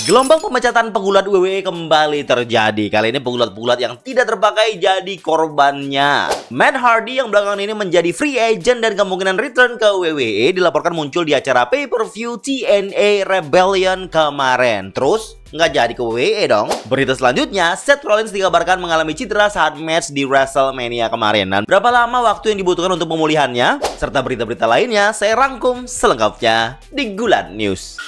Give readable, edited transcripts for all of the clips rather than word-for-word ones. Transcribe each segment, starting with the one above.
Gelombang pemecatan pegulat WWE kembali terjadi. Kali ini pegulat-pegulat yang tidak terpakai jadi korbannya. Matt Hardy yang belakangan ini menjadi free agent dan kemungkinan return ke WWE dilaporkan muncul di acara pay-per-view TNA Rebellion kemarin. Terus nggak jadi ke WWE dong. Berita selanjutnya, Seth Rollins dikabarkan mengalami cedera saat match di WrestleMania kemarin. Dan berapa lama waktu yang dibutuhkan untuk pemulihannya? Serta berita-berita lainnya saya rangkum selengkapnya di Gulat News.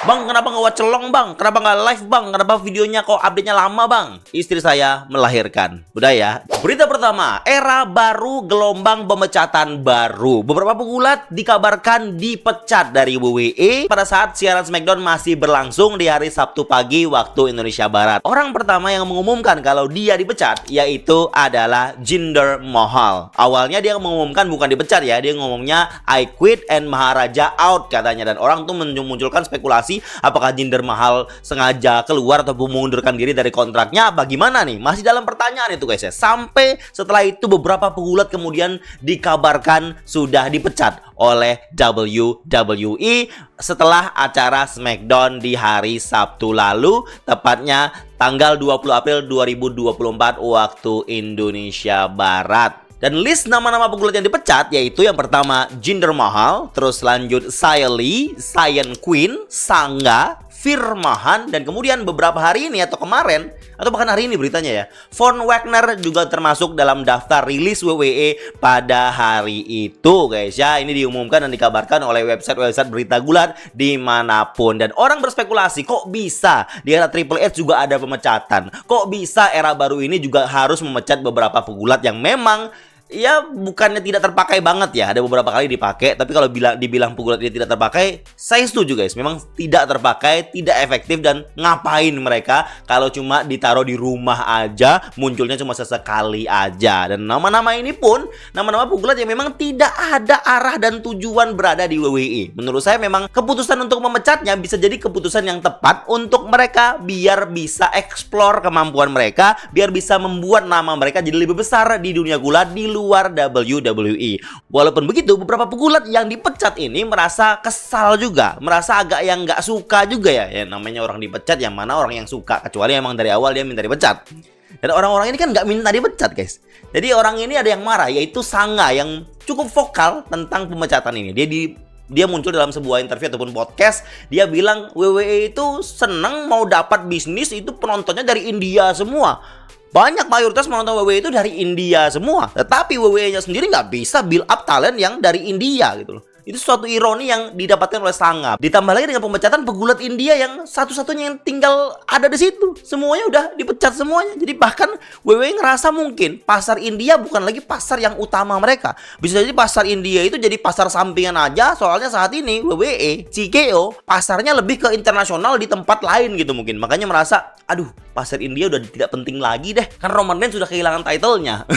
Bang, kenapa nggak celong bang? Kenapa nggak live bang? Kenapa videonya kok update-nya lama bang? Istri saya melahirkan. Udah ya. Berita pertama, era baru, gelombang pemecatan baru. Beberapa pegulat dikabarkan dipecat dari WWE pada saat siaran SmackDown masih berlangsung di hari Sabtu pagi waktu Indonesia Barat. Orang pertama yang mengumumkan kalau dia dipecat yaitu adalah Jinder Mahal. Awalnya dia mengumumkan bukan dipecat ya, dia ngomongnya I quit and Maharaja out katanya. Dan orang tuh memunculkan spekulasi apakah Jinder Mahal sengaja keluar atau mengundurkan diri dari kontraknya apa gimana nih? Masih dalam pertanyaan itu guys ya. Sampai setelah itu beberapa pegulat kemudian dikabarkan sudah dipecat oleh WWE setelah acara SmackDown di hari Sabtu lalu, tepatnya tanggal 20 April 2024 waktu Indonesia Barat. Dan list nama-nama pegulat yang dipecat yaitu yang pertama Jinder Mahal, terus lanjut Xia Li, Cyan Queen, Sangha, Veer Mahaan, dan kemudian beberapa hari ini atau kemarin atau bahkan hari ini beritanya ya, Von Wagner juga termasuk dalam daftar rilis WWE pada hari itu guys ya. Ini diumumkan dan dikabarkan oleh website-website berita gulat dimanapun. Dan orang berspekulasi kok bisa di era Triple H juga ada pemecatan, kok bisa era baru ini juga harus memecat beberapa pegulat yang memang ya bukannya tidak terpakai banget ya, ada beberapa kali dipakai, tapi kalau dibilang pegulat ini tidak terpakai, saya setuju guys, memang tidak terpakai, tidak efektif, dan ngapain mereka kalau cuma ditaruh di rumah aja, munculnya cuma sesekali aja. Dan nama-nama ini pun nama-nama pegulat yang memang tidak ada arah dan tujuan berada di WWE. Menurut saya memang keputusan untuk memecatnya bisa jadi keputusan yang tepat untuk mereka biar bisa explore kemampuan mereka, biar bisa membuat nama mereka jadi lebih besar di dunia gulat di luar WWE. Walaupun begitu, beberapa pegulat yang dipecat ini merasa kesal juga, merasa agak yang nggak suka juga ya. Ya namanya orang dipecat, yang mana orang yang suka, kecuali emang dari awal dia minta dipecat. Dan orang-orang ini kan nggak minta dipecat guys. Jadi orang ini ada yang marah, yaitu Sangha yang cukup vokal tentang pemecatan ini. Dia muncul dalam sebuah interview ataupun podcast. Dia bilang WWE itu seneng mau dapat bisnis itu penontonnya dari India semua. Banyak mayoritas menonton WWE itu dari India semua. Tetapi WWE-nya sendiri nggak bisa build up talent yang dari India gitu loh. Itu suatu ironi yang didapatkan oleh Sangha. Ditambah lagi dengan pemecatan pegulat India yang satu-satunya yang tinggal ada di situ. Semuanya udah dipecat semuanya. Jadi bahkan WWE ngerasa mungkin pasar India bukan lagi pasar yang utama mereka. Bisa jadi pasar India itu jadi pasar sampingan aja. Soalnya saat ini WWE, TKO, pasarnya lebih ke internasional di tempat lain gitu mungkin. Makanya merasa, aduh pasar India udah tidak penting lagi deh. Kan Roman Reigns sudah kehilangan title-nya.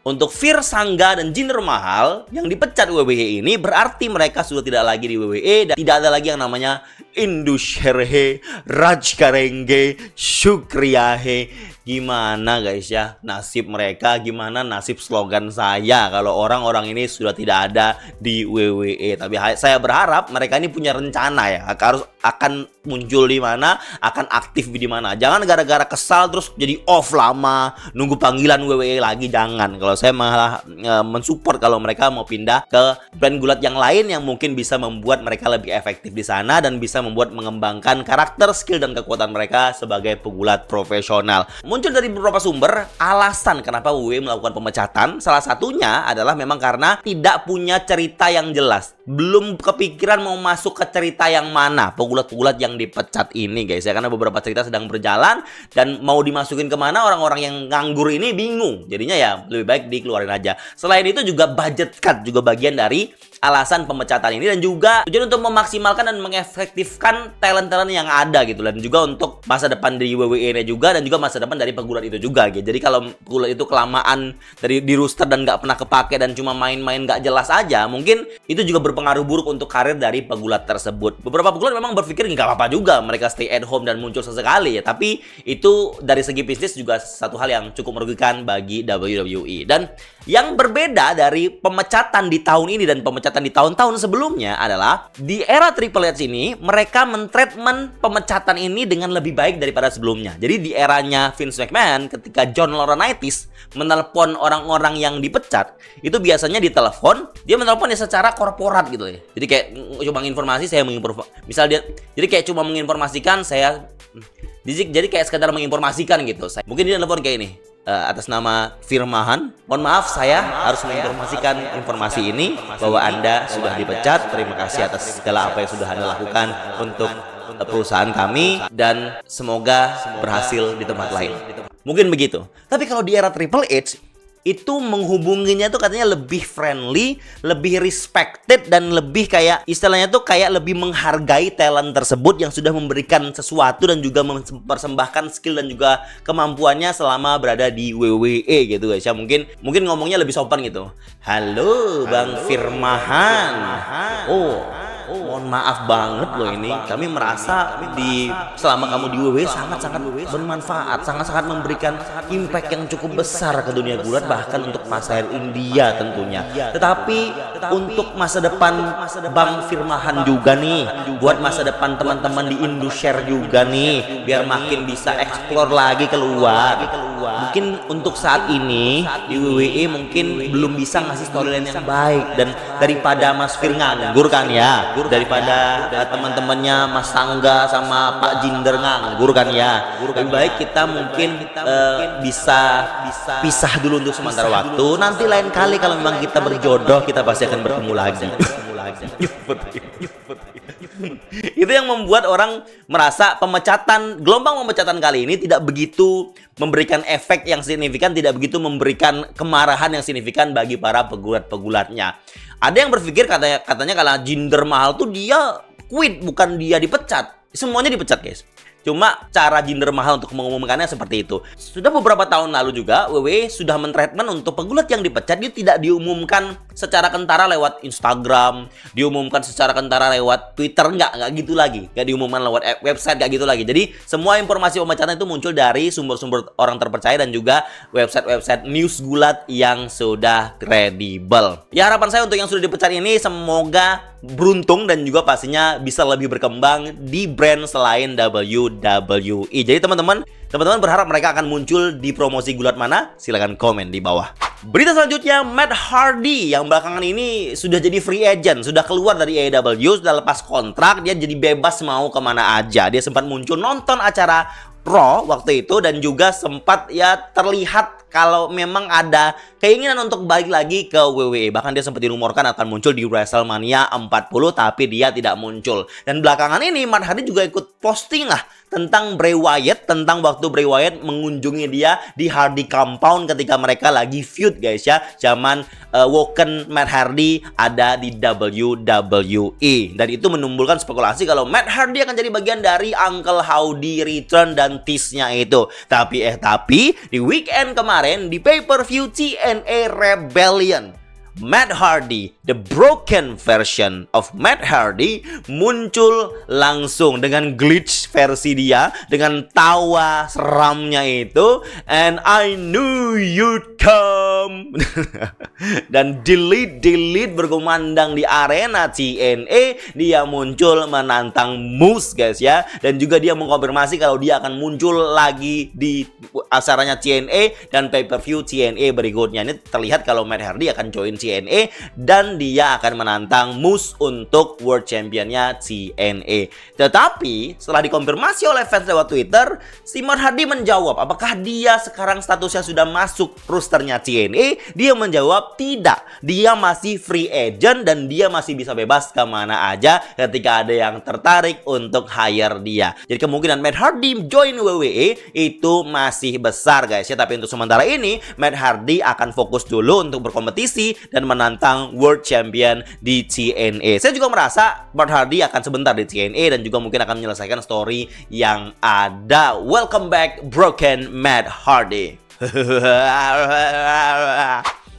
Untuk Veer, Sangha, dan Jinder Mahal yang dipecat WWE ini berarti mereka sudah tidak lagi di WWE dan tidak ada lagi yang namanya Indusherhe, Rajkarenge, Shukriyahe. Gimana guys ya nasib mereka, gimana nasib slogan saya kalau orang-orang ini sudah tidak ada di WWE. Tapi saya berharap mereka ini punya rencana ya, akan muncul di mana, akan aktif di mana. Jangan gara-gara kesal terus jadi off lama, nunggu panggilan WWE lagi, jangan. Kalau saya malah mensupport kalau mereka mau pindah ke brand gulat yang lain yang mungkin bisa membuat mereka lebih efektif di sana dan bisa membuat mengembangkan karakter, skill, dan kekuatan mereka sebagai pegulat profesional. Muncul dari beberapa sumber alasan kenapa WWE melakukan pemecatan. Salah satunya adalah memang karena tidak punya cerita yang jelas. Belum kepikiran mau masuk ke cerita yang mana pegulat-pegulat yang dipecat ini guys ya. Karena beberapa cerita sedang berjalan dan mau dimasukin kemana orang-orang yang nganggur ini bingung. Jadinya ya lebih baik dikeluarin aja. Selain itu juga budget cut juga bagian dari alasan pemecatan ini, dan juga tujuan untuk memaksimalkan dan mengefektifkan talent-talent yang ada gitu, dan juga untuk masa depan di WWE juga, dan juga masa depan dari pegulat itu juga gitu. Jadi kalau pegulat itu kelamaan di roster dan nggak pernah kepake dan cuma main-main nggak jelas aja, mungkin itu juga berpengaruh buruk untuk karir dari pegulat tersebut. Beberapa pegulat memang berpikir nggak apa-apa juga mereka stay at home dan muncul sesekali ya, tapi itu dari segi bisnis juga satu hal yang cukup merugikan bagi WWE. Dan yang berbeda dari pemecatan di tahun ini dan pemecatan pemecatan di tahun-tahun sebelumnya adalah di era Triple H ini mereka mentreatment pemecatan ini dengan lebih baik daripada sebelumnya. Jadi di eranya Vince McMahon ketika John Laurinaitis menelpon orang-orang yang dipecat, itu biasanya ditelepon, dia menelponnya secara korporat gitu ya. Jadi kayak cuma informasi, saya menginformasi. Misal dia jadi kayak cuma menginformasikan saya, jadi kayak sekedar menginformasikan gitu. Mungkin dia telepon kayak ini, atas nama Firmahan, mohon maaf saya harus menginformasikan informasi ini bahwa Anda sudah dipecat. Terima kasih atas segala apa yang sudah Anda lakukan untuk perusahaan kami dan semoga berhasil di tempat lain. Mungkin begitu. Tapi kalau di era Triple H itu menghubunginya tuh katanya lebih friendly, lebih respected, dan lebih kayak istilahnya tuh kayak lebih menghargai talent tersebut yang sudah memberikan sesuatu dan juga mempersembahkan skill dan juga kemampuannya selama berada di WWE gitu guys ya. Mungkin ngomongnya lebih sopan gitu. Halo Bang Firmahan. Mohon maaf banget loh ini. Kami merasa selama kamu di WWE sangat-sangat bermanfaat, sangat-sangat memberikan impact yang cukup besar ke dunia gulat, bahkan untuk pasar India tentunya. Tetapi untuk masa depan Bang Firmahan juga nih, buat masa depan teman-teman di Indoshare juga nih, biar makin bisa explore lagi keluar. Mungkin untuk saat ini di WWE mungkin belum bisa ngasih storyline yang baik, dan daripada Mas Fir nganggur kan ya, daripada teman-temannya Mas Sangga sama Pak Jinder nganggur kan ya, lebih baik kita mungkin bisa pisah dulu untuk sementara waktu. Nanti lain kali kalau memang kita berjodoh, kita pasti akan bertemu lagi. Itu yang membuat orang merasa gelombang pemecatan kali ini tidak begitu memberikan efek yang signifikan, tidak begitu memberikan kemarahan yang signifikan bagi para pegulat-pegulatnya. Ada yang berpikir katanya kalau Jinder Mahal tuh dia quit, bukan dia dipecat. Semuanya dipecat guys. Cuma cara Jinder Mahal untuk mengumumkannya seperti itu. Sudah beberapa tahun lalu juga WWE sudah mentreatment untuk pegulat yang dipecat, dia tidak diumumkan secara kentara lewat Instagram, diumumkan secara kentara lewat Twitter, nggak gitu lagi. Nggak diumumkan lewat website, nggak gitu lagi. Jadi semua informasi pemecatan itu muncul dari sumber-sumber orang terpercaya dan juga website-website news gulat yang sudah kredibel. Ya, harapan saya untuk yang sudah dipecat ini semoga beruntung dan juga pastinya bisa lebih berkembang di brand selain WWE. Jadi teman-teman berharap mereka akan muncul di promosi gulat mana? Silahkan komen di bawah. Berita selanjutnya, Matt Hardy yang belakangan ini sudah jadi free agent, sudah keluar dari AEW, sudah lepas kontrak, dia jadi bebas mau kemana aja. Dia sempat muncul nonton acara Raw waktu itu dan juga sempat ya terlihat kalau memang ada keinginan untuk balik lagi ke WWE. Bahkan dia sempat dirumorkan akan muncul di WrestleMania 40, tapi dia tidak muncul. Dan belakangan ini Matt Hardy juga ikut posting lah tentang Bray Wyatt, tentang waktu Bray Wyatt mengunjungi dia di Hardy Compound ketika mereka lagi feud guys ya. Zaman Woken Matt Hardy ada di WWE. Dan itu menimbulkan spekulasi kalau Matt Hardy akan jadi bagian dari Uncle Howdy Return dan tease-nya itu. Tapi di weekend kemarin di pay-per-view TNA Rebellion, Matt Hardy, the broken version of Matt Hardy, muncul langsung dengan glitch versi dia, dengan tawa seramnya itu, and I knew you'd come. Dan delete berkumandang di arena TNA, dia muncul menantang Moose guys ya, dan juga dia mengkonfirmasi kalau dia akan muncul lagi di acaranya TNA dan pay-per-view TNA berikutnya. Ini terlihat kalau Matt Hardy akan join TNA dan dia akan menantang Moose untuk World Championnya TNA. Tetapi setelah dikonfirmasi oleh fans lewat Twitter, si Matt Hardy menjawab apakah dia sekarang statusnya sudah masuk rosternya TNA. Dia menjawab tidak, dia masih free agent dan dia masih bisa bebas kemana aja ketika ada yang tertarik untuk hire dia. Jadi kemungkinan Matt Hardy join WWE itu masih besar guys ya. Tapi untuk sementara ini Matt Hardy akan fokus dulu untuk berkompetisi dan menantang World Champion di TNA. Saya juga merasa Matt Hardy akan sebentar di TNA dan juga mungkin akan menyelesaikan story yang ada. Welcome back Broken Matt Hardy.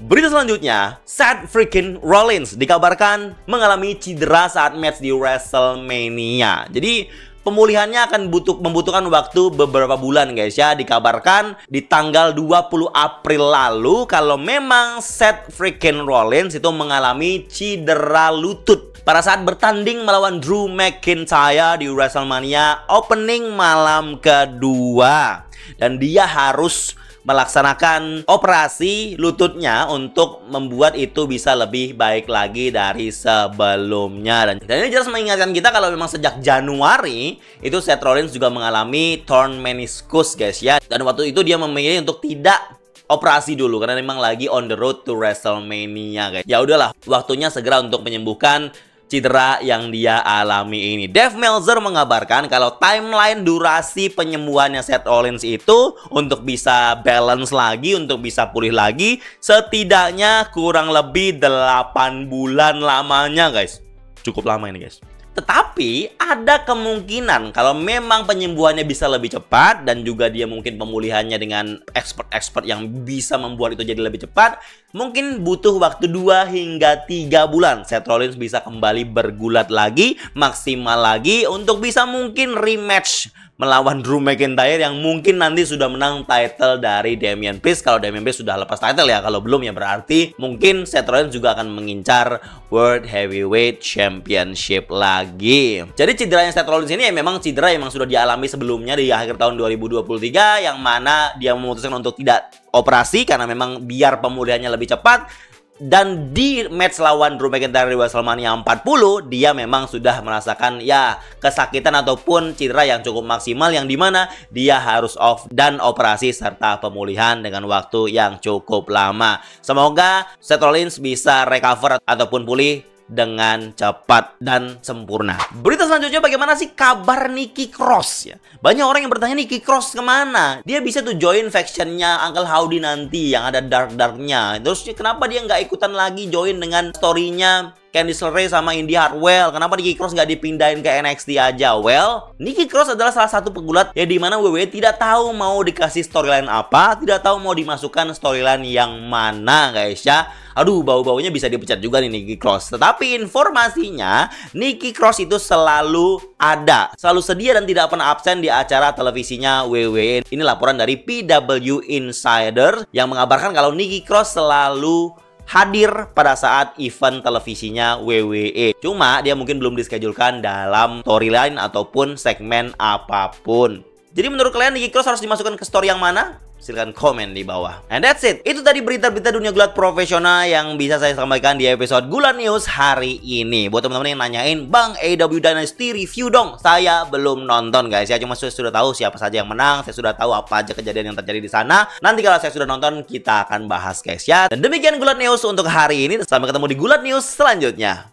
Berita selanjutnya, Seth freaking Rollins dikabarkan mengalami cedera saat match di WrestleMania. Jadi pemulihannya akan membutuhkan waktu beberapa bulan guys ya. Dikabarkan di tanggal 20 April lalu kalau memang Seth freaking Rollins itu mengalami cedera lutut pada saat bertanding melawan Drew McIntyre di WrestleMania opening malam kedua. Dan dia harus melaksanakan operasi lututnya untuk membuat itu bisa lebih baik lagi dari sebelumnya. Dan ini jelas mengingatkan kita kalau memang sejak Januari itu Seth Rollins juga mengalami torn meniscus guys ya. Dan waktu itu dia memilih untuk tidak operasi dulu karena memang lagi on the road to WrestleMania guys. Ya udahlah, waktunya segera untuk menyembuhkan cedera yang dia alami ini. Dave Meltzer mengabarkan kalau timeline durasi penyembuhannya Seth Rollins itu untuk bisa balance lagi, untuk bisa pulih lagi, setidaknya kurang lebih 8 bulan lamanya guys. Cukup lama ini guys. Tetapi ada kemungkinan kalau memang penyembuhannya bisa lebih cepat dan juga dia mungkin pemulihannya dengan expert yang bisa membuat itu jadi lebih cepat, mungkin butuh waktu 2 hingga 3 bulan Seth Rollins bisa kembali bergulat lagi, maksimal lagi untuk bisa mungkin rematch melawan Drew McIntyre yang mungkin nanti sudah menang title dari Damian Priest. Kalau Damian Priest sudah lepas title ya, kalau belum ya berarti mungkin Seth Rollins juga akan mengincar World Heavyweight Championship lagi. Jadi cederanya Seth Rollins ini ya memang cedera yang sudah dialami sebelumnya di akhir tahun 2023 yang mana dia memutuskan untuk tidak operasi karena memang biar pemulihannya lebih cepat. Dan di match lawan Drew McIntyre di WrestleMania 40 dia memang sudah merasakan ya kesakitan ataupun cedera yang cukup maksimal yang dimana dia harus off dan operasi serta pemulihan dengan waktu yang cukup lama. Semoga Seth Rollins bisa recover ataupun pulih dengan cepat dan sempurna. Berita selanjutnya, bagaimana sih kabar Nikki Cross ya? Banyak orang yang bertanya Nikki Cross kemana? Dia bisa tuh join factionnya Uncle Howdy nanti yang ada dark-darknya. Terus kenapa dia nggak ikutan lagi join dengan storynya Candice LeRae sama Indi Hartwell? Kenapa Nikki Cross nggak dipindahin ke NXT aja? Well, Nikki Cross adalah salah satu pegulat ya dimana WWE tidak tahu mau dikasih storyline apa, tidak tahu mau dimasukkan storyline yang mana guys ya. Aduh, bau-baunya bisa dipecat juga nih Nikki Cross. Tetapi informasinya Nikki Cross itu selalu ada, selalu sedia dan tidak pernah absen di acara televisinya WWE. Ini laporan dari PW Insider yang mengabarkan kalau Nikki Cross selalu hadir pada saat event televisinya WWE. Cuma dia mungkin belum dischedulkan dalam storyline ataupun segmen apapun. Jadi menurut kalian Nikki Cross harus dimasukkan ke story yang mana? Silahkan komen di bawah. And that's it. Itu tadi berita-berita dunia gulat profesional yang bisa saya sampaikan di episode Gulat News hari ini. Buat teman-teman yang nanyain, Bang, AEW Dynasty review dong. Saya belum nonton guys ya. Cuma saya sudah tahu siapa saja yang menang. Saya sudah tahu apa aja kejadian yang terjadi di sana. Nanti kalau saya sudah nonton, kita akan bahas guys ya. Dan demikian Gulat News untuk hari ini. Sampai ketemu di Gulat News selanjutnya.